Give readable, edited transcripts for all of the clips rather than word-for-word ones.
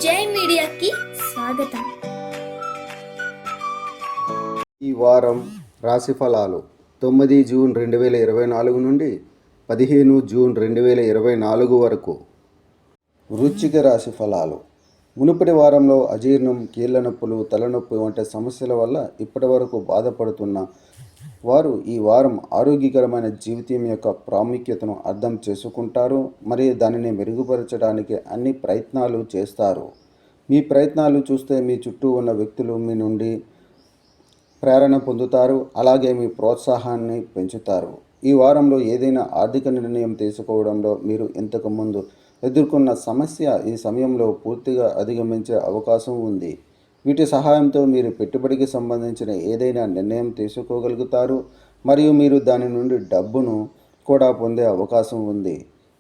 జై మీడియాకి స్వాగతం. ఈ వారం రాశి ఫలాలు 9 జూన్ 2024 నుండి 15 జూన్ 2024 వరకు. వృశ్చిక రాశి ఫలాలు. మునుపటి వారంలో అజీర్ణం, కీళ్ల నొప్పులు, తలనొప్పి వంటి సమస్యల వల్ల ఇప్పటి వరకు బాధపడుతున్న వారు ఈ వారం ఆరోగ్యకరమైన జీవితం యొక్క ప్రాముఖ్యతను అర్థం చేసుకుంటారు మరియు దానిని మెరుగుపరచడానికి అన్ని ప్రయత్నాలు చేస్తారు. మీ ప్రయత్నాలు చూస్తే మీ చుట్టూ ఉన్న వ్యక్తులు మీ నుండి ప్రేరణ పొందుతారు, అలాగే మీ ప్రోత్సాహాన్ని పెంచుతారు. ఈ వారంలో ఏదైనా ఆర్థిక నిర్ణయం తీసుకోవడంలో మీరు ఇంతకుముందు ఎదుర్కొన్న సమస్య ఈ సమయంలో పూర్తిగా అధిగమించే అవకాశం ఉంది. వీటి సహాయంతో మీరు పెట్టుబడికి సంబంధించిన ఏదైనా నిర్ణయం తీసుకోగలుగుతారు మరియు మీరు దాని నుండి డబ్బును కూడా పొందే అవకాశం ఉంది.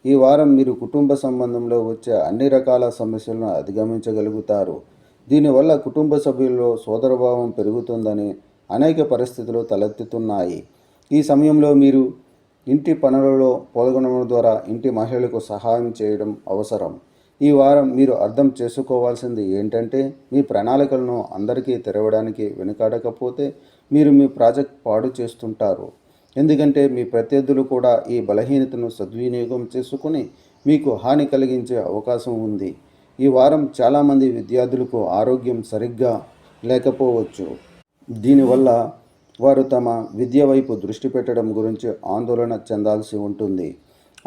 ఈ వారం మీరు కుటుంబ సంబంధంలో వచ్చే అన్ని రకాల సమస్యలను అధిగమించగలుగుతారు. దీనివల్ల కుటుంబ సభ్యుల్లో సోదరభావం పెరుగుతుందని అనేక పరిస్థితులు తలెత్తుతున్నాయి. ఈ సమయంలో మీరు ఇంటి పనులలో పాల్గొనడం ద్వారా ఇంటి మహిళలకు సహాయం చేయడం అవసరం. ఈ వారం మీరు అర్థం చేసుకోవాల్సింది ఏంటంటే, మీ ప్రణాళికలను అందరికీ తెరవడానికి వెనుకాడకపోతే మీరు మీ ప్రాజెక్ట్ పాడు చేస్తుంటారు. ఎందుకంటే మీ ప్రత్యర్థులు కూడా ఈ బలహీనతను సద్వినియోగం చేసుకుని మీకు హాని కలిగించే అవకాశం ఉంది. ఈ వారం చాలామంది విద్యార్థులకు ఆరోగ్యం సరిగ్గా లేకపోవచ్చు. దీనివల్ల వారు తమ విద్య వైపు దృష్టి పెట్టడం గురించి ఆందోళన చెందాల్సి ఉంటుంది.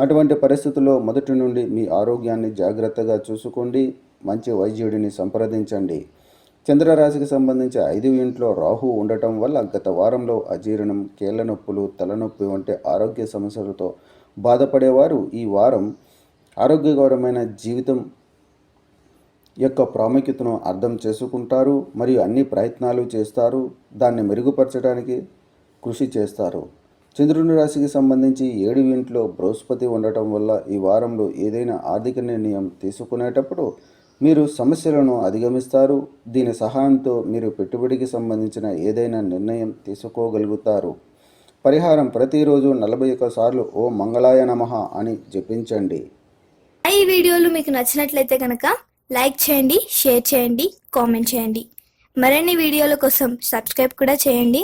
అటువంటి పరిస్థితుల్లో మొదటి నుండి మీ ఆరోగ్యాన్ని జాగ్రత్తగా చూసుకోండి. మంచి వైద్యుడిని సంప్రదించండి. చంద్రరాశికి సంబంధించి 5వ ఇంట్లో రాహు ఉండటం వల్ల గత వారంలో అజీర్ణం, కీళ్ల నొప్పులు, తలనొప్పి వంటి ఆరోగ్య సమస్యలతో బాధపడేవారు ఈ వారం ఆరోగ్యకరమైన జీవితం యొక్క ప్రాముఖ్యతను అర్థం చేసుకుంటారు మరియు అన్ని ప్రయత్నాలు చేస్తారు, దాన్ని మెరుగుపరచడానికి కృషి చేస్తారు. చంద్రుని రాశికి సంబంధించి 7వ ఇంట్లో బృహస్పతి ఉండటం వల్ల ఈ వారంలో ఏదైనా ఆర్థిక నిర్ణయం తీసుకునేటప్పుడు మీరు సమస్యలను అధిగమిస్తారు. దీని సహాయంతో మీరు పెట్టుబడికి సంబంధించిన ఏదైనా నిర్ణయం తీసుకోగలుగుతారు. పరిహారం: ప్రతిరోజు 41 సార్లు ఓం మంగళాయ నమః అని జపించండి. ఈ వీడియోలు మీకు నచ్చినట్లయితే కనుక లైక్ చేయండి, షేర్ చేయండి, కామెంట్ చేయండి. మరిన్ని వీడియోల కోసం సబ్స్క్రైబ్ కూడా చేయండి.